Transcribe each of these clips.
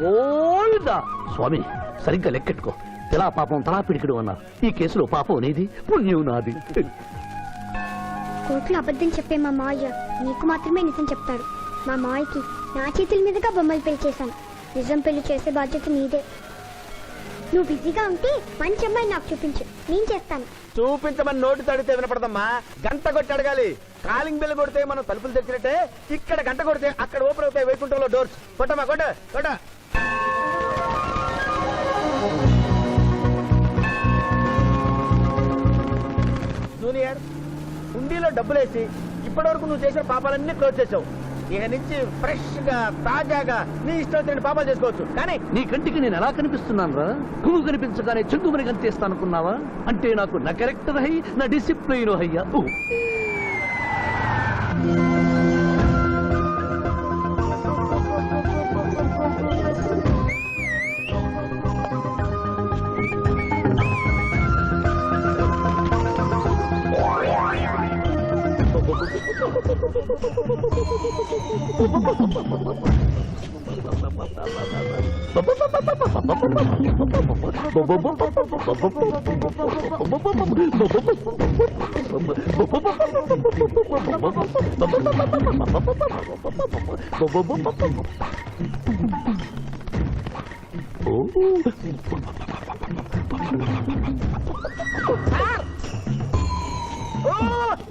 గోవిందా. స్వామి సరిగ్గా లెక్కెట్టుకో. ఎలా పాపం తలా పిడికిడు అన్నారు. ఈ కేసులో పాపం నీది, పుణ్యం నాది. కోర్టులో అబద్ధం చెప్పే మా మావయ్య నీకు మాత్రమే నిజం చెప్తాడు. మా మావయ్యకి నా చేతుల మీదుగా బొమ్మలు పెళ్లి చేశాను. నిజం పెళ్లి చేసే బాధ్యత నీదే. నువ్వు బిజీగా ఉంటే మంచి అమ్మాయి నాకు చూపించు, నేను చేస్తాను. చూపించమని నోటి తడితే వినపడదమ్మా. గంట కొట్టి అడగాలి. కాలింగ్ బెల్ కొడితే మనం తలుపులు తెచ్చినట్టే ఇక్కడ గంట కొడితే అక్కడ ఓపెన్ అవుతాయి వైకుంఠంలో డోర్స్. కొట్టమ్మా, కొట్ట కొట్ట. జూనియర్, హుండీలో డబ్బులేసి ఇప్పటివరకు నువ్వు చేసిన పాపాలన్నీ క్లోజ్ చేసావు. ఇక నుంచి ఫ్రెష్ గా తాజాగా నీ ఇష్టం వచ్చిన పాపాలు చేసుకోవచ్చు. కానీ నీ కంటికి నేను ఎలా కనిపిస్తున్నాను రా? పువ్వు కనిపించగానే చెంగుమని కనిపిస్తానుకున్నావా? అంటే నాకు నా క్యారెక్టర్ హై, నా డిసిప్లిన్ హయ్యా.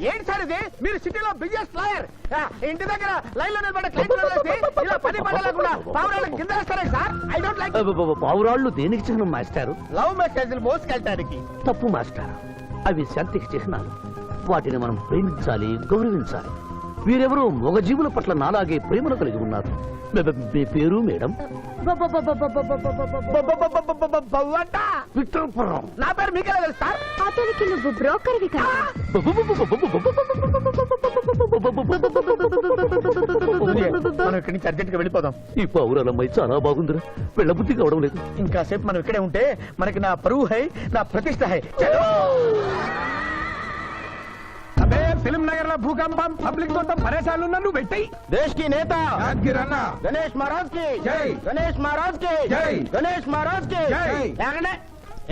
ఏంటి సార్ ఇది? మీరు సిటీలో బిజినెస్ లాయర్, ఇంటి దగ్గర లైన్ లో నిలబడే క్లయింట్ ఇలా పని పడలేకుండా పావురాళ్ళకి కింద వేస్తారే సార్. I don't like. పావురాళ్ళు దేనికి చిహ్నం మాస్టారు? లవ్ మెసేజ్లు మోసుకెళ్ళటానికి. తప్పు మాస్టర్. అవి శాంతికి చిహ్నాలు. వాటిని మనం ప్రేమించాలి, గౌరవించాలి. వీరెవరూ మగజీవుల పట్ల నాలాగే ప్రేమను కలిగి ఉన్నారు. మీ పేరు మేడం? విక్రమపురం. నా పేరు మీకెలా తెలుసు సార్? అతనికి నువ్వు బ్రోకర్వి కదా. మనం ఇక్కడి నుంచి అర్జెంట్ గా వెళ్ళిపోదాం. ఈ పావురాలమ్మాయి చాలా బాగుందిరా. వెళ్ళబుద్ధి కావడం లేదు. ఇంకాసేపు మనం ఇక్కడే ఉంటే మనకి నా పరువు హై, నా ప్రతిష్ట హై. అబే ఫిల్మ్ నగర్ లో భూకంపం, పబ్లిక్ మొత్తం పరేషాన్లు ఉన్నా నువ్వు పెట్టాయి. దేశ్ కి నేత గణేష్ మహారాజ్ కి జై, గణేష్ మహారాజ్ కి జై, గణేష్ మహారాజ్ కి జై.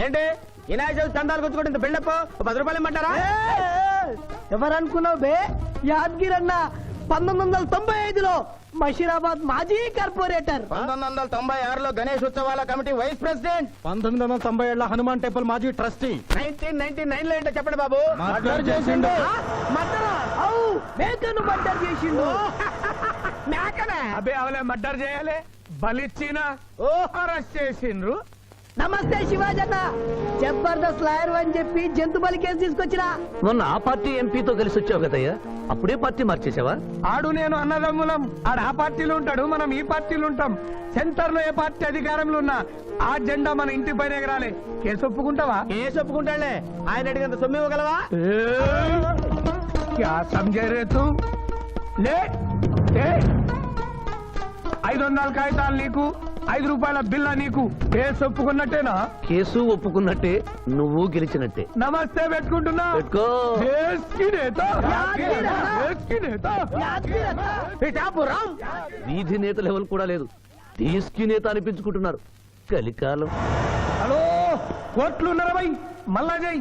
ఏంటి వినాయక చవితి చందాలు గుర్తుకుంటే ఇంత బిల్డప్ 10 రూపాయలు ఇమ్మంటారా? ఎవరనుకున్నావు బే? యాద్గిరి అన్న 1995లో మషీరాబాద్ మాజీ కార్పొరేటర్, 1996లో గణేష్ ఉత్సవాల కమిటీ వైస్ ప్రెసిడెంట్, 1997లో హనుమాన్ టెంపుల్ మాజీ ట్రస్టీ, 1999 లో ఏంటో చెప్పండి బాబు. మర్డర్ చేసిండు. మేకను మర్డర్ చేసిండు. మేకనే? అబే అవలే మర్డర్ చేయాలి, బలిచ్చిన అరెస్ట్ చేసిండ్రు. నమస్తే శివాజన్న, జబర్దస్త్ లాయర్ అని చెప్పి జంతు బలి కేసు తీసుకొచ్చినా. మొన్న ఆ పార్టీ ఎంపీతో కలిసి వచ్చావు కదయ్యా, అప్పుడే పార్టీ మార్చేసావా? ఆడు నేను అన్నదమ్ములం. ఆడు ఆ పార్టీలో ఉంటాడు, మనం ఈ పార్టీలో ఉంటాం. సెంటర్ లో ఏ పార్టీ అధికారంలో ఉన్నా ఆ జెండా మన ఇంటి పైన ఎగరాలి. కేసు ఒప్పుకుంటావా? కేసు ఒప్పుకుంటాడులే. ఆయన అడిగినంత సొమ్ము ఇవ్వగలవా? క్యా సమझे रे तू? లే 500 కాగితాలు నీకు, 5 రూపాయల బిల్ల నీకు. కేసు ఒప్పుకున్నట్టేనా? కేసు ఒప్పుకున్నట్టే, నువ్వు గెలిచినట్టే. నమస్తే పెట్టుకుంటున్నా. పెట్టుకో. దేశ్ కి నేత, దేశ్ కి నేత. పిఠాపురం వీధి నేత లెవెల్ కూడా లేదు, దేశీ నేత అనిపించుకుంటున్నారు. కలికాలం. హలో, కోట్లు ఉన్నారా భయ్? మళ్ళా జై.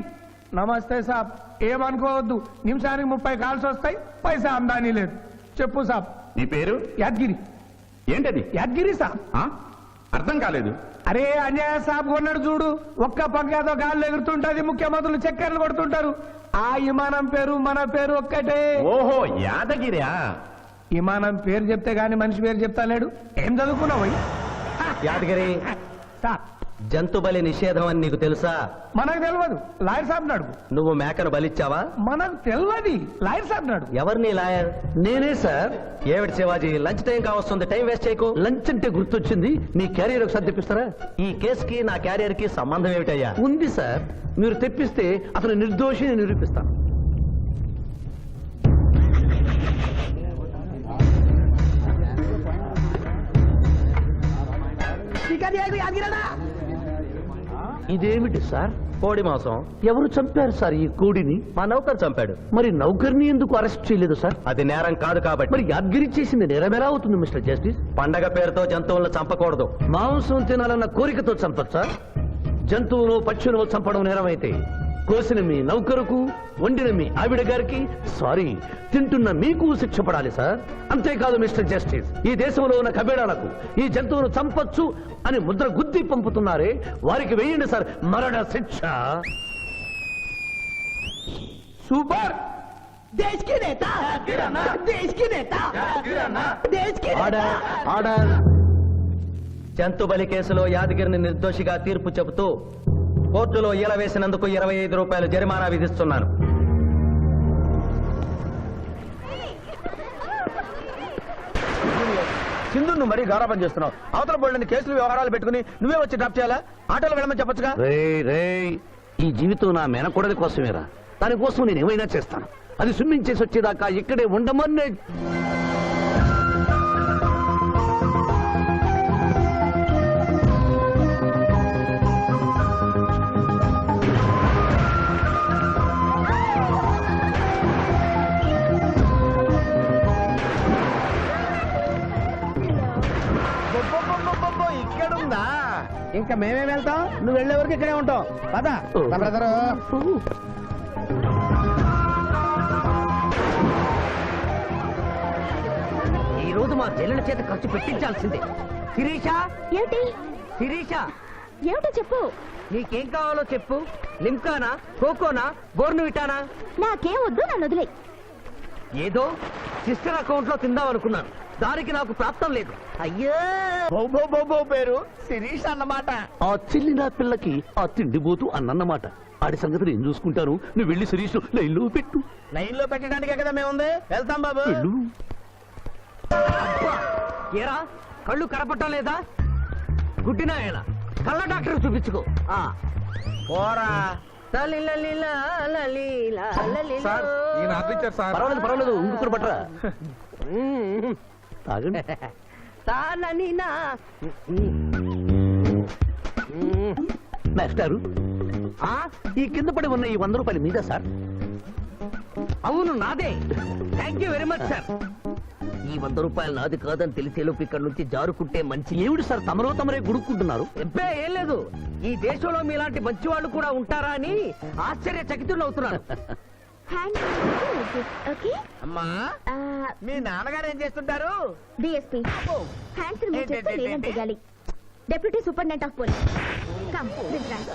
నమస్తే సాబ్, ఏమనుకోవద్దు. నిమిషానికి 30 కాల్స్ వస్తాయి, పైసా ఆమ్దానీ లేదు. చెప్పు సాబ్. నీ పేరు? యాద్గిరి. ఏంటది? యాద్గిరి సాబ్. అర్థం కాలేదు. అరే అంజయ్య సాబ్ కొన్నాడు చూడు, ఒక్క పక్కతో గాల్లో ఎగురుతుంటది, ముఖ్యమంత్రులు చక్కర్లు కొడుతుంటారు. ఆ విమానం పేరు మన పేరు ఒక్కటే. ఓహో, యాదగిరా? విమానం పేరు చెప్తే గాని మనిషి పేరు చెప్తా లేడు. ఏం చదువుకున్నావు? యాదగిరి, సాబ్ జంతు బలి నిషేధం అని నీకు తెలుసా? మనకు తెలియదు, లాయర్ సాబ్ నాడు. నువ్వు మేకను బలిచ్చావా? మనకు తెలియదు, లాయర్ సాబ్ నాడు. ఎవరిని లాయర్? నేనే సార్. ఏమిటి శివాజీ, లంచ్ టైం కావస్తుంది, టైం వేస్ట్ చేయకు. లంచ్ అంటే గుర్తొచ్చింది, మీ క్యారియర్ ఒకసారి తెప్పిస్తారా? ఈ కేసుకి నా క్యారియర్ కి సంబంధం ఏమిటయ్యా? ఉంది సార్, మీరు తెప్పిస్తే అతను నిర్దోషిని నిరూపిస్తాను. ఇదేమిటి సార్? కోడి మాంసం ఎవరు చంపారు సార్ ఈ కోడిని? మా నౌకర్ చంపాడు. మరి నౌకర్ని ఎందుకు అరెస్ట్ చేయలేదు సార్? అది నేరం కాదు కాబట్టి. మరి యాద్గిరి చేసింది నేరమేలా అవుతుంది మిస్టర్ జస్టిస్? పండగ పేరుతో జంతువులను చంపకూడదు. మాంసం తినాలన్న కోరికతో చంపచ్చా? జంతువులు పక్షులు చంపడం నేరమైతే కోసిన మీ నౌకరుకు, వండిన మీ ఆవిడ గారికి, సారీ తింటున్న మీకు శిక్ష పడాలి సార్. అంతేకాదు మిస్టర్ జస్టిస్, ఈ దేశంలో ఉన్న కబేడాలకు ఈ జంతువును చంపొచ్చు అని ముద్ర గుద్ది పంపుతున్నారే, వారికి వేయండి సార్ మరణ శిక్ష. సూపర్ దేశ్ కి నేత దేశ్ కి నేత దేశ్ కి ఆర్డర్, ఆర్డర్. జంతు బలి కేసులో యాదగిరిని నిర్దోషిగా తీర్పు చెబుతూ కోర్టులో ఈల వేసినందుకు 25 రూపాయలు జరిమానా విధిస్తున్నాను. సింధు నువ్వు మరీ గారాబం చేస్తున్నావు. అవతల బోల్డని కేసులు వ్యవహారాలు పెట్టుకుని నువ్వే వచ్చి డ్రాప్ చేయాలా? ఆటోలో వెళ్ళమని చెప్పొచ్చుగా. రే ఈ జీవితం నా మేనకోడలి కోసమేరా. దానికోసం నేను ఏమైనా చేస్తాను. అది స్విమ్మింగ్ చేసి వచ్చేదాకా ఇక్కడే ఉండమని. ఇక్కడుందా? ఇంకా మేమే వెళ్తాం, నువ్వు వెళ్లే వరకు ఇక్కడే ఉంటాం. పదా బ్రదరు. ఈ రోజు మా చెల్లెల చేత ఖర్చు పెట్టించాల్సిందే. శిరీష, ఏమిటి శిరీష, ఏమిటో చెప్పు. నీకేం కావాలో చెప్పు. లిమ్కానా, కోకోనా, బోర్నువిటానా? నాకేం వద్దు, నన్ను వదిలే. ఏదో సిస్టర్ అకౌంట్ లో తిందామనుకున్నాను. దానికి నాకు ప్రాప్తం లేదు. అయ్యో, పేరు శిరీష్ అన్నమాట. ఆ చెల్లి నా పిల్లకి ఆ తిండిపోతూ అన్నమాట. ఆడి సంగతి నేను చూసుకుంటాను. నువ్వు వెళ్ళి శిరీష్ లైన్లో పెట్టు. లైన్ లో పెట్టడానికే కదా మేముంది. వెళ్తాం బాబు. వెళ్ళు. అబ్బా, ఏరా కళ్ళు కనపడటం లేదా? గుడ్డినాయన కళ్ళ డాక్టర్ చూపించుకో. పోరా. పర్వాలేదు పర్వాలేదు, ఇంకొకటి పట్టరా. తాగండి. మాస్టారు, ఈ కింద పడి ఉన్న ఈ 100 రూపాయలు మీద సార్? అవును నాదే. Thank you very much sir. ఈ 100 రూపాయలు నాది కాదని తెలిసేలోపు ఇక్కడ నుంచి జారుకుంటే మంచి. ఏమిటి సార్ తమరో తమరే గుడుక్కుంటున్నారు? ఎబ్బే ఏం లేదు. ఈ దేశంలో మీలాంటి మంచి వాళ్ళు కూడా ఉంటారా అని ఆశ్చర్యచకితులు అవుతున్నారు. ఓకే అమ్మా, మీ నాన్నగారు ఏం చేస్తుంటారు? డిఎస్పీ హ్యాండ్స్ రిమూవ్ చేస్తే లేదని తెగాలి. Deputy superintendent of police. Come this right.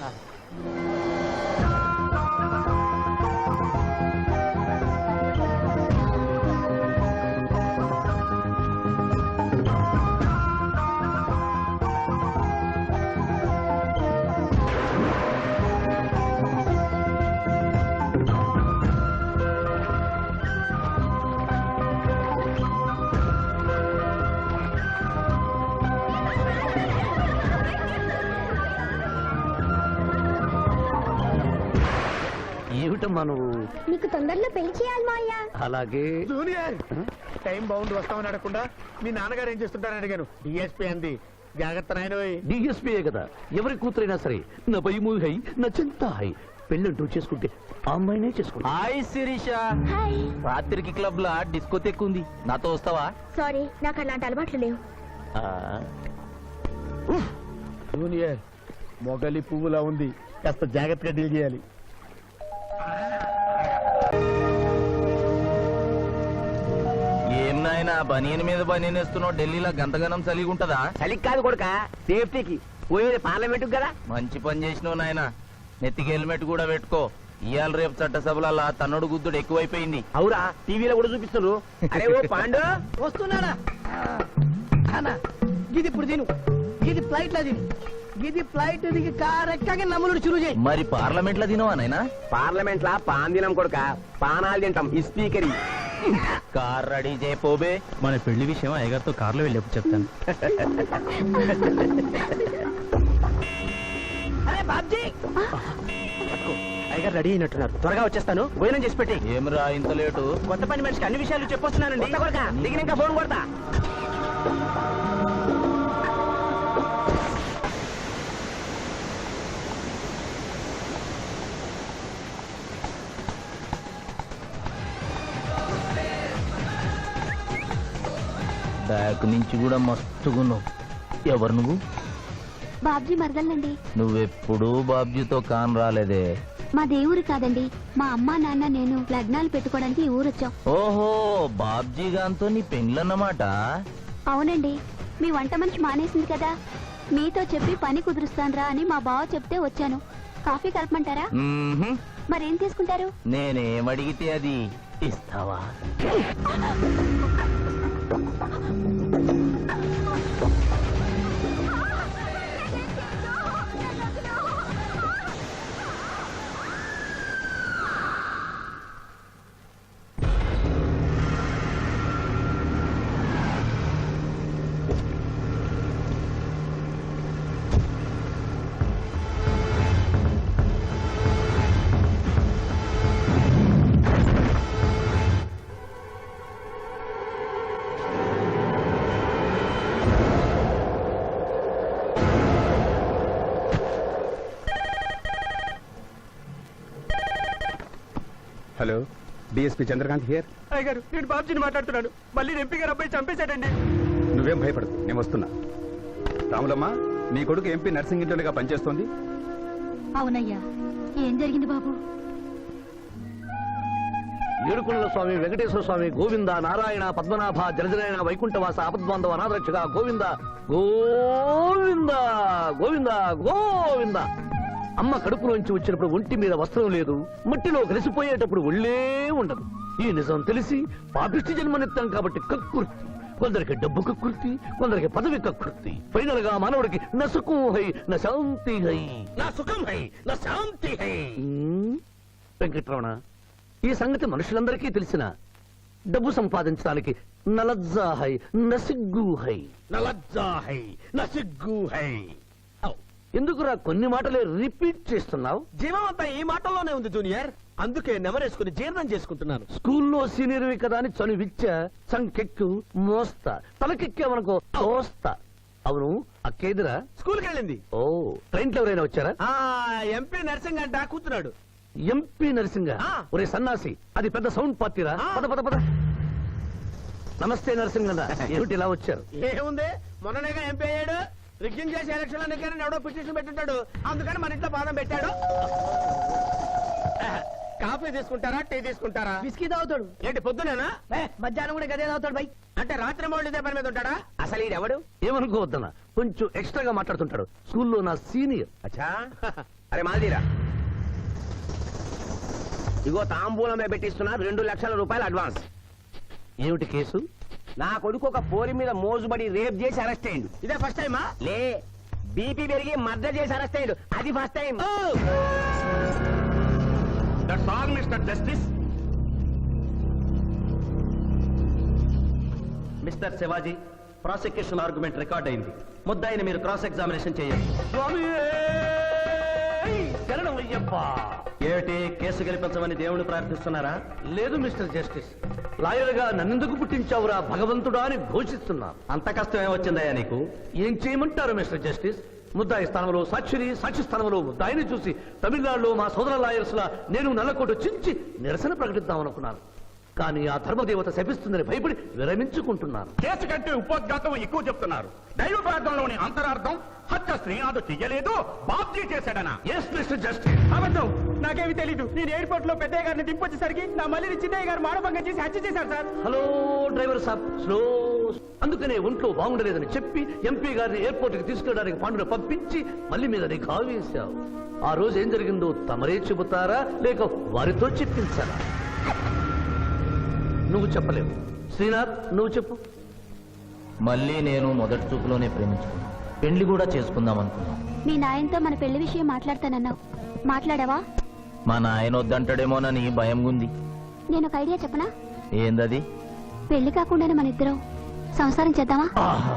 ఏమిటమ్మా నువ్వు? నీకు తొందరలో పెళ్లి చేయాలి మావయ్య. అలాగే. జూనియర్, టైం బౌండ్ వస్తామని అడగకుండా మీ నాన్నగారు ఏం చేస్తుంటారని అడిగాను. డిఎస్పీ అంది. జాగ్రత్త నాయనోయ్. డిఎస్పీయే కదా, ఎవరి కూతురైనా సరే నా భయము హై, నా చింత హై. పెళ్ళంటూ చేసుకుంటే ఆ అమ్మాయినే చేసుకుంటా. హాయ్ శిరీష. హాయ్. రాత్రికి క్లబ్ లా డిస్కోతెక్ ఉంది, నాతో వస్తావా? సారీ, నాకు అలాంటి అలవాట్లు లేవు. జూనియర్, మొగలి పువ్వులా ఉంది, కాస్త జాగ్రత్తగా డీల్ చేయాలి. ఏం నాయనా బనీన్ మీద బనీన్ వేస్తున్నావు? ఢిల్లీలో గంతగనం చలిగి ఉంటదా? చలికి కాదు కొడుక, సేఫ్టీకి. పోయేది పార్లమెంట్ కదా. మంచి పని చేసినావు నాయనా. నెత్తికి హెల్మెట్ కూడా పెట్టుకో. ఇవాళ రేపు చట్టసభల తన్నుడు గుద్దుడు ఎక్కువైపోయింది. అవురా, టీవీలో కూడా చూపిస్తున్నారు. అరే ఓ పాండు వస్తున్నాడా? ఇది ఇప్పుడు తిను, ఇది ఫ్లైట్ లా తిను. ఇది ఫ్లైట్ దిగి కార్ ఎక్కగా నమ్ములు చురు చేయి. మరి పార్లమెంట్ లో తినవా నాయనా? పార్లమెంట్ లా పాన్ తినం కొడుక, పానాలు తింటాం. ఈ స్పీకర్ కార్ రెడీ చేయపోబే. మన పెళ్లి విషయం అయ్యగారితో కార్లో వెళ్ళేప్పుడు చెప్తాను. అరే బాబ్జీ, అయ్యగారు రెడీ అయినట్టున్నారు. త్వరగా వచ్చేస్తాను, భోజనం చేసి పెట్టి. ఏమిరా ఇంత లేటు? కొత్త పని మనిషికి అన్ని విషయాలు చెప్పొస్తున్నానండి. దిగినాక ఫోన్ కొడతా. బ్యాక్ నుంచి కూడా మస్తుగున్నావు. ఎవరు నువ్వు? బాబ్జీ మరదలండి. నువ్వెప్పుడూ బాబ్జీతో కాన్ రాలేదే. మా దేవురు కాదండి, మా అమ్మ నాన్న నేను లగ్నాలు పెట్టుకోవడానికి ఈ ఊరొచ్చాం. ఓహో, బాబ్జీ గాంతో నీ పెండ్లన్నమాట. అవునండి, మీ వంట మనిషి మానేసింది కదా, మీతో చెప్పి పని కుదురుస్తానురా అని మా బావ చెప్తే వచ్చాను. కాఫీ కలపమంటారా? మ్మ్హ్మ్. మరేం తీసుకుంటారు? నేనేమడిగితే అది ఇస్తావా? Hello, DSP Chandrakant here. అయ్యగారు, నేను బాబ్జీని మాట్లాడుతున్నాను. మళ్ళీ ఎంపీ గారు అబ్బాయి చంపేశాడండి. నువ్వేం భయపడదు, నేను వస్తున్నా. రాములమ్మ, నీ కొడుకు ఎంపీ నర్సింగ్ ఇంటర్గా పనిచేస్తోంది. అవునయ్యా, ఏం జరిగింది బాబు? ఏడుకొండల స్వామి, వెంకటేశ్వర స్వామి, గోవింద, నారాయణ, పద్మనాభ, జలజనాయన, వైకుంఠవాస, ఆపద్బాంధవ, అనాథరక్షక, గోవింద గోవింద గోవింద గోవింద. అమ్మ కడుపులోంచి వచ్చినప్పుడు ఒంటి మీద వస్త్రం లేదు, మట్టిలో కలిసిపోయేటప్పుడు ఒళ్ళే ఉండదు. ఈ నిజం తెలిసి పాపిష్టి జన్మనిత్తాం కాబట్టి కక్కుర్తి. కొందరికి డబ్బు కక్కుర్తి, కొందరికి పదవి కక్కుర్తి. ఫైనల్ గా మానవుడికి నా సుఖం హై, నా శాంతి హై, నా సుఖం హై, నా శాంతి హై. వెంకటరమణ, ఈ సంగతి మనుషులందరికీ తెలిసిన డబ్బు సంపాదించడానికి నలజ్జా హై, నసిగ్గు హై, నలజ్జా హై, నసిగ్గు హై. ఎందుకురా కొన్ని మాటలే రిపీట్ చేస్తున్నావు? జీవం అంతా ఈ మాటల్లోనే ఉంది జూనియర్, అందుకే నెమరేసుకుని జీర్ణం చేసుకుంటున్నాను. స్కూల్లో సీనియర్వి కదా అని చనువిచ్చ, సంకెక్కు, మోస్తా, తలకెక్కామనుకో తోస్తా. అవును, అక్కేదిరా? స్కూల్కి వెళ్ళింది. ఓ, ట్రైన్లో ఎవరైనా వచ్చారా? ఎంపీ నర్సింగ్ అంట కూర్చున్నాడు. ఎంపీ నరసింగ? ఆ. ఒరే సన్నాసి, అది పెద్ద సౌండ్ పార్టీరా. ఆ. పద పద పద. నమస్తే నరసింగన్న, ఏమిటి ఇలా వచ్చారు? ఏముంది, మొన్ననేగా ఎంపీ అయ్యాడు. రిగ్గింగ్ చేసి ఎలక్షన్ ఎన్నికని ఎవడో పిటిషన్ పెట్టుంటాడు, అందుకని మన ఇంట్లో పాదం పెట్టాడు. కాఫీ తీసుకుంటారా, టీ తీసుకుంటారా? బిస్కీ తాగుతాడు. ఏంటి పొద్దునేనా? మధ్యాహ్నం కూడా గదే తాగుతాడు బై. అంటే రాత్రి మౌళ్ళు ఇదే పని మీద ఉంటాడా? అసలు ఇది ఎవడు? ఏమనుకోవద్దన్న, కొంచెం ఎక్స్ట్రాగా మాట్లాడుతుంటాడు. స్కూల్లో నా సీనియర్. అచ్చా, అరే మాదిరా, ఇగో తాంబూలమే పెట్టిస్తున్నా, 2 లక్షల రూపాయలు అడ్వాన్స్. ఏమిటి కేసు? నా కొడుకు ఒక పోరి మీద మోజుబడి రేప్ చేసి అరెస్ట్ అయ్యిండు. ఇదే ఫస్ట్ టైమా? లే, బీపీ పెరిగి మర్డర్ చేసి అరెస్ట్ అయ్యిండు, అది first time. That's all mister justice. Mister Shivaji, prosecution argument record అయింది. ముద్దాయిని మీరు క్రాస్ ఎగ్జామినేషన్ చేయండి. ఏమిటి, కేసు గెలిపించమని దేవుని ప్రార్థిస్తున్నారా? లేదు మిస్టర్ జస్టిస్, లాయర్ గా నన్నెందుకు పుట్టించావురా భగవంతుడా అని ఘోషిస్తున్నా. అంత కష్టం ఏమొచ్చిందయ్యా నీకు? ఏం చేయమంటారు మిస్టర్ జస్టిస్? ముద్దాయి స్థానంలో సాక్షిని, సాక్షి స్థానంలో ముద్దాయిని చూసి తమిళనాడులో మా సోదర లాయర్స్ లా నేను నల్లకోటు చించి నిరసన ప్రకటిద్దామనుకున్నాను. కానీ ఆ ధర్మదేవత శపిస్తుందని భయపడి విరమించుకుంటున్నాను. కేసు కంటే ఉపోద్ఘాతం ఎక్కువ చెప్తున్నారు. దైవ ప్రార్థనలోని అంతరార్థం హత్య శ్రీనాథు చెయ్యలేదు, బాబ్జీ చేశాడనా? Yes mister justice. అబద్ధం, నాకేమి తెలీదు. నేను ఎయిర్పోర్ట్ లో పెద్దయ్య గారిని దింపొచ్చేసరికి నా మళ్ళీ చిన్నయ్య గారు మానభంగం చేసి హత్య చేశారు సార్. హలో డ్రైవర్ సాబ్, స్లో. అందుకనే ఒంట్లో బాగుండలేదని చెప్పి ఎంపీ గారిని ఎయిర్పోర్ట్ కి తీసుకెళ్ళడానికి పాండును పంపించి మళ్ళీ మీద నిఘా వేశావు. ఆ రోజు ఏం జరిగిందో తమరే చెబుతారా లేక వారితో చెప్పించారా? నువ్వు చెప్పలేవు. శ్రీనాథ్, నువ్వు చెప్పు. మళ్ళీ నేను మొదటి చూపులోనే ప్రేమించుకున్నాను, పెళ్లి కూడా చేసుకుందాం అనుకున్నాను. మీ నాయనతో మన పెళ్లి విషయం మాట్లాడతానన్నావు, మాట్లాడావా? మా నాయన వద్దంటాడేమోనని భయం ఉంది. నేను ఒక ఐడియా చెప్పనా? ఏందది? పెళ్లి కాకుండానే మన ఇద్దరం సంసారం చేద్దామా? ఆహా,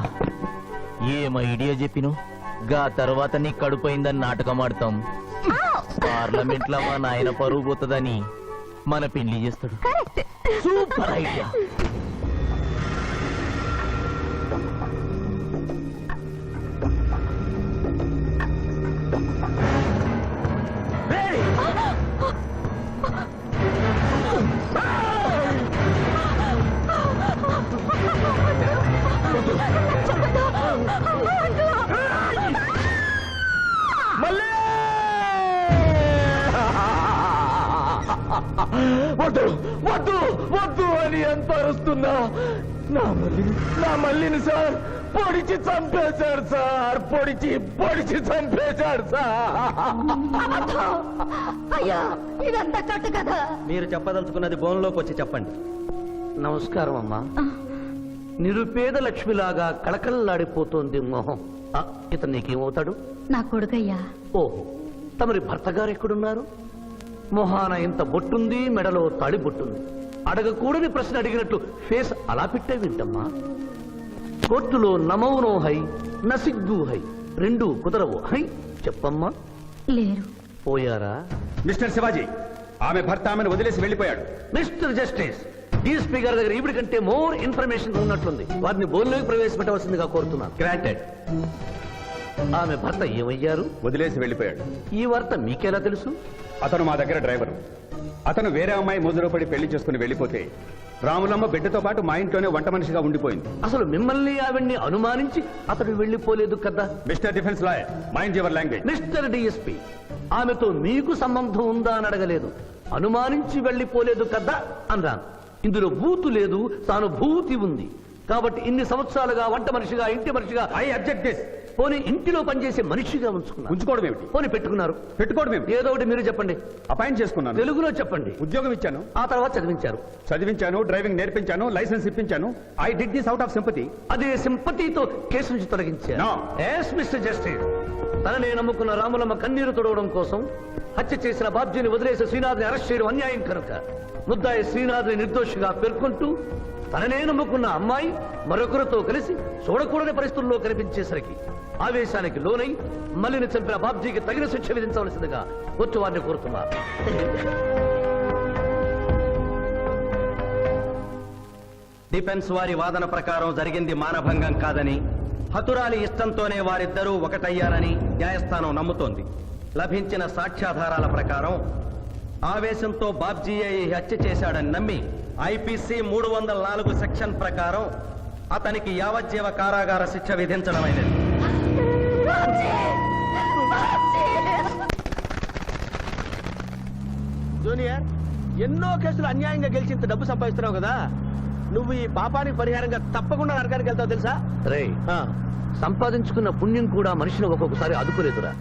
ఏం ఐడియా చెప్పిను. గా తర్వాత నీ కడుపోయిందని నాటకం ఆడతాం. పార్లమెంట్ లో మా నాయన పరువు పోతుందని మన పెళ్లి చేస్తాడు. Super idea. వద్దు వద్దు వద్దు అని ఎంత అరుస్తున్నా నా మల్లిని సార్ పొడిచి చంపేశాడు సార్ పొడిచి చంపేశాడు సార్. అయ్యా ఇదంతా కట్టు కదా. మీరు చెప్పదలుచుకున్నది బోన్లోకి వచ్చి చెప్పండి. నమస్కారం అమ్మా. నిరుపేద లక్ష్మిలాగా కళకళలాడిపోతోంది మొహం. ఇతను నీకేమవుతాడు? నా కొడుకయ్యా. ఓహో, తమరి భర్త గారు ఎక్కడున్నారు? మొహాన ఇంత బొట్టుంది, మెడలో తాడి బొట్టుంది. అడగకూడని ప్రశ్న అడిగినట్లు ఫేస్ అలా పెట్టే వింటమ్మా. కోర్టులో నమౌనో హై నసిగ్గు హై, రెండు కుదరవు హై. చెప్పమ్మా. లేరు. పోయారా? మిస్టర్ శివాజీ, ఆమె భర్త ఆమెను వదిలేసి వెళ్ళిపోయాడు. మిస్టర్ జస్టిస్, డీఎస్పీ గారి దగ్గర ఈవిడి కంటే మోర్ ఇన్ఫర్మేషన్ ఉన్నట్లుంది. వారిని బోల్లోకి ప్రవేశపెట్టవలసిందిగా కోరుతున్నాను. గ్రాంటెడ్. ఆమె భర్త ఏమయ్యారు? వదిలేసి వెళ్ళిపోయాడు. ఈ వార్త మీకెలా తెలుసు? అతను మా దగ్గర డ్రైవరు. అతను వేరే అమ్మాయి ముద్రలో పడి పెళ్లి చేసుకుని వెళ్ళిపోతే రాములమ్మ బిడ్డతో పాటు మా ఇంట్లోనే వంట మనిషిగా ఉండిపోయింది. అసలు మిమ్మల్ని ఆవిడ్ని అనుమానించి అతడు వెళ్ళిపోలేదు కదా? Mister defence lawyer, mind your language. Mister DSP, ఆమెతో మీకు సంబంధం ఉందా అని అడగలేదు. అనుమానించి వెళ్ళిపోలేదు కదా అన్నాను. ఇందులో బూతు లేదు, సానుభూతి ఉంది. కాబట్టి ఇన్ని సంవత్సరాలుగా వంట మనిషిగా, ఇంటి మనిషిగా, ఐ అబ్జెక్ట్ దిస్. పోనీ ఇంటిలో పనిచేసే మనిషిగా ఉంచుకున్నారు. ఉంచుకోవడం ఏమిటి? పోనీ పెట్టుకున్నారు. పెట్టుకోవడం ఏమిటి? ఏదో ఒకటి మీరు చెప్పండి. అపాయింట్ చేసుకున్నాను. తెలుగులో చెప్పండి. ఉద్యోగం ఇచ్చాను. ఆ తర్వాత చదివించారు. చదివించాను, డ్రైవింగ్ నేర్పించాను, లైసెన్స్ ఇప్పించాను. I did this out of sympathy. అదే సింపతితో కేసు నుంచి తొలగించారు. No. ఎస్ మిస్టర్ జస్టిస్, తననే నమ్ముకున్న రాములమ్మ కన్నీరు తొడవడం కోసం హత్య చేసిన బాబ్జీని వదిలేసి శ్రీనాథ్ని అరెస్ట్ చేయడం అన్యాయం కనుక ముద్దాయి శ్రీనాథ్ని నిర్దోషిగా పేర్కొంటూ తననే నమ్ముకున్న అమ్మాయి మరొకరితో కలిసి చూడకూడని పరిస్థితుల్లో కనిపించేసరికి ఆవేశానికి లోనై మల్లిని చంపిన బాబ్జీకి తగిన శిక్ష విధించవలసిందిగా వచ్చి వారిని కోరుతున్నారు. డిఫెన్స్ వారి వాదన ప్రకారం జరిగింది మానభంగం కాదని, హతురాలి ఇష్టంతోనే వారిద్దరూ ఒకటయ్యారని న్యాయస్థానం నమ్ముతోంది. లభించిన సాక్ష్యాధారాల ప్రకారం ఆవేశంతో బాబ్జీయే ఈ హత్య చేశాడని నమ్మి ఐపీసీ 304 సెక్షన్ ప్రకారం అతనికి యావజ్జీవ కారాగార శిక్ష విధించడమైనది. జూనియర్, ఎన్నో కేసులు అన్యాయంగా గెలిచి ఇంత డబ్బు సంపాదిస్తున్నావు కదా, నువ్వు ఈ పాపానికి పరిహారంగా తప్పకుండా నరకానికి వెళ్తావు తెలుసా? రే, సంపాదించుకున్న పుణ్యం కూడా మనిషిని ఒక్కొక్కసారి అదుపులేదురా.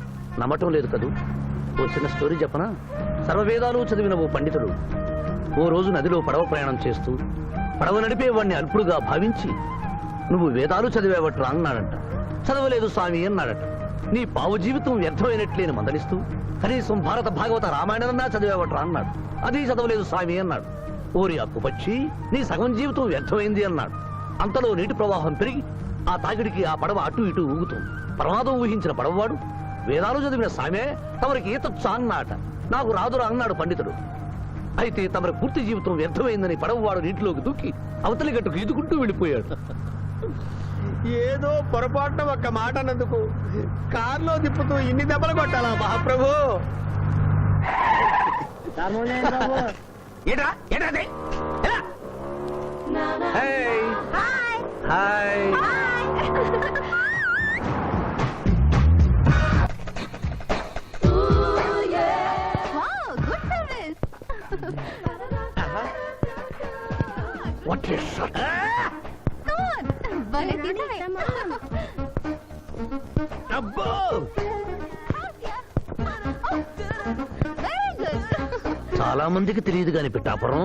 నమ్మటం లేదు కదూ. ఓ చిన్న స్టోరీ చెప్పనా? సర్వవేదాలు చదివిన ఓ పండితుడు ఓ రోజు నదిలో పడవ ప్రయాణం చేస్తూ పడవ నడిపే వాడిని అల్పుడుగా భావించి, నువ్వు వేదాలు చదివేవట్రా అన్నాడంట. చదవలేదు స్వామి అన్నాడట. నీ పావు జీవితం వ్యర్థమైనట్లేని మందలిస్తూ, కనీసం భారత భాగవత రామాయణన్నా చదివేవట్రా అన్నాడు. అది చదవలేదు స్వామి అన్నాడు. ఓరి అక్కుపచ్చి, నీ సగం జీవితం వ్యర్థమైంది అన్నాడు. అంతలో నీటి ప్రవాహం పెరిగి ఆ తాగిడికి ఆ పడవ అటు ఇటు ఊగుతుంది. ప్రమాదం ఊహించిన పడవవాడు, వేదాలు చదివిన సామే తమరికి ఈతొచ్చా అన్నాట. నాకు రాదురా అన్నాడు పండితుడు. అయితే తమరి పూర్తి జీవితం వ్యర్థమైందని పడవవాడు నీటిలోకి దూకి అవతలి గట్టుకు ఈదుకుంటూ వెళ్ళిపోయాడు. ఏదో పొరపాటున ఒక్క మాట అన్నందుకు కారులో తిప్పుతూ ఇన్ని దెబ్బలు కొట్టాలా మహాప్రభు? ఏట్రా ఏట్రా అది? ఎలా? హాయ్. What is shot? అబ్బో! చాలా మందికి తెలియదు కాని పిఠాపురం,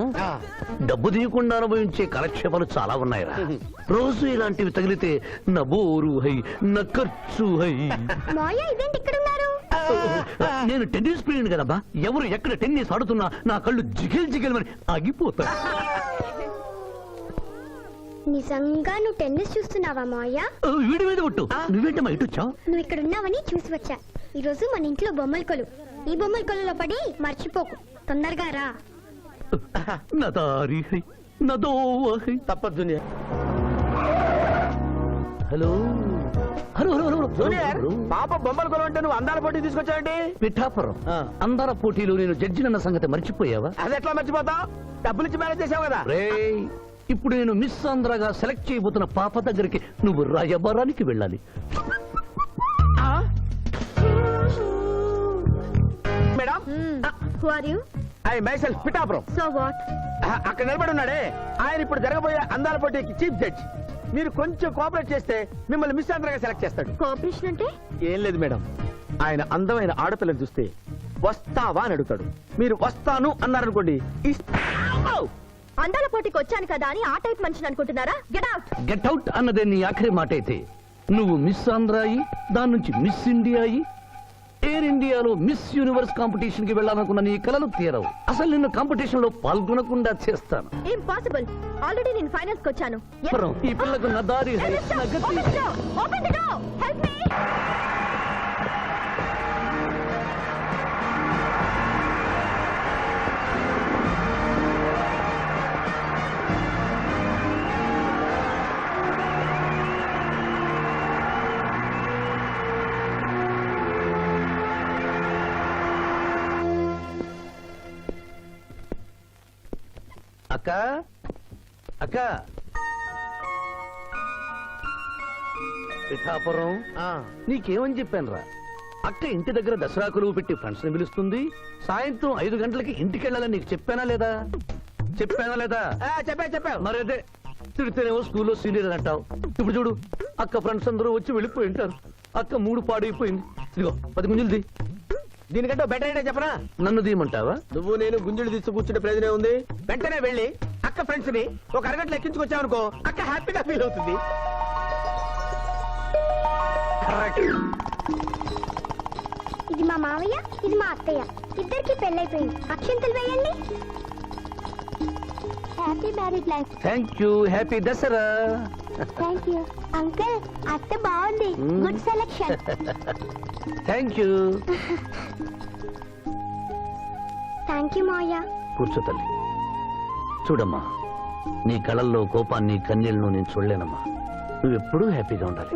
డబ్బు తీయకుండా అనుభవించే కాలక్షేపాలు చాలా ఉన్నాయిరా. రోజు ఇలాంటివి తగిలితే నా బోరు హై, నా ఖర్చు హై. మాయా ఇదేంటి ఇక్కడ ఉన్నారు? నేను టెన్నిస్ ప్లేయర్ కదబ్బా. ఎవరు ఎక్కడ టెన్నిస్ ఆడుతున్నా నా కళ్ళు జిగిల్ జిగిల్ అని ఆగిపోతాయి. నిజంగా నువ్వు టెన్నిస్ చూస్తున్నావా మాయా? వీడి మీద ఒట్టు. నువ్వేంటమ్మా ఇటు వచ్చావు? నువ్వు ఇక్కడ ఉన్నావని చూసి వచ్చా. ఈ రోజు మన ఇంట్లో బొమ్మల కొలు. ఈ బొమ్మల కొలులో పడి మర్చిపోకు. తొందరగా రా. నా దారి హై, నా దోవ హై. తప్పదు junior. Hello hello hello hello junior, hello. పాప బొమ్మల కొలు అంటే నువ్వు అందాల పోటీ తీసుకొచ్చావండి? పిఠాపురం అందాల పోటీలు నేను జడ్జినన్న సంగతి మర్చిపోయావా? అది ఎట్లా మర్చిపోతావు? డబ్బులు ఇచ్చి మేనేజ్ చేసావు కదా. రేయ్, ఇప్పుడు నేను మిస్ ఆంధ్రగా సెలెక్ట్ చేయబోతున్న పాప దగ్గరికి నువ్వు రాయబారానికి వెళ్ళాలి. Madam, Who are you? I myself Pithapuram. So what? అక్కడ నిలబడి ఉన్నాడే ఆయన ఇప్పుడు జరగబోయే అందాల పోటీకి చీఫ్ జడ్జ్. మీరు కొంచెం కోఆపరేట్ చేస్తే మిమ్మల్ని మిస్ ఆంధ్రగా సెలెక్ట్ చేస్తాడు. కోఆపరేషన్ అంటే? ఏం లేదు మేడం, ఆయన అందమైన ఆడపిల్లని చూస్తే వస్తావా అని అడుగుతాడు. మీరు వస్తాను అన్నారనుకోండి, అందాల పోటీకి వచ్చాను కదా అని ఆ టైప్ మనిషిని అనుకుంటున్నారా? Get out. గెట్ అవుట్ అన్నదే నీ ఆఖరి మాట అయితే నువ్వు మిస్ ఆంధ్ర అయ్యి దాని నుంచి మిస్ ఇండియా అయ్యి ఎయిర్ ఇండియాలో మిస్ యూనివర్స్ కాంపిటీషన్ కి వెళ్ళాలనుకున్న నీ కలలు తీరవు. అసలు నిన్ను కాంపిటీషన్ లో పాల్గొనకుండా చేస్తాను. ఇంపాసిబుల్. ఆల్రెడీ నేను ఫైనల్స్ కి వచ్చాను. ఈ పిల్లకు నా దారి నా గతి. Open the door. Help me. అక్క అక్క పిఠాపురం నీకేమని చెప్పాను రా? అక్క ఇంటి దగ్గర దసరా కొలువు పెట్టి ఫ్రెండ్స్ ని పిలుస్తుంది. సాయంత్రం 5 గంటలకి ఇంటికి వెళ్ళాలని నీకు చెప్పానా లేదా? చెప్పావు. మరైతే తిడితేనేమో స్కూల్లో సీనియర్ అని అంటావు. ఇప్పుడు చూడు, అక్క ఫ్రెండ్స్ అందరూ వచ్చి వెళ్ళిపోయి ఉంటారు. అక్క మూడు పాడైపోయింది. ఇదిగో 10 గుంజులు తీ. దీనికంటే బెటర్ అయితే చెప్పనా? నన్ను తీయమంటావా? నువ్వు నేను గుంజులు తీసి కూర్చుంటే ప్రయోజనం ఉంది. వెంటనే వెళ్ళి అక్క ఫ్రెండ్స్ ని ఒక అరగంటలో ఎక్కించుకొచ్చావనుకో, అక్క హ్యాపీగా ఫీల్ అవుతుంది. ఇది మా మావయ్య, ఇది మా అత్తయ్య. ఇద్దరికి పెళ్ళైపోయింది. అక్షింతలు వేయండి. Happy married life. Thank you. Happy Dasara. Thank you uncle. అత్త బాగుంది. Good selection. Thank you. Thank you మావయ్య. కూర్చో తల్లి. చూడమ్మా, నీ కళల్లో కోపాన్ని కన్నీళ్లను నేను చూడలేనమ్మా. నువ్వెప్పుడూ హ్యాపీగా ఉండాలి.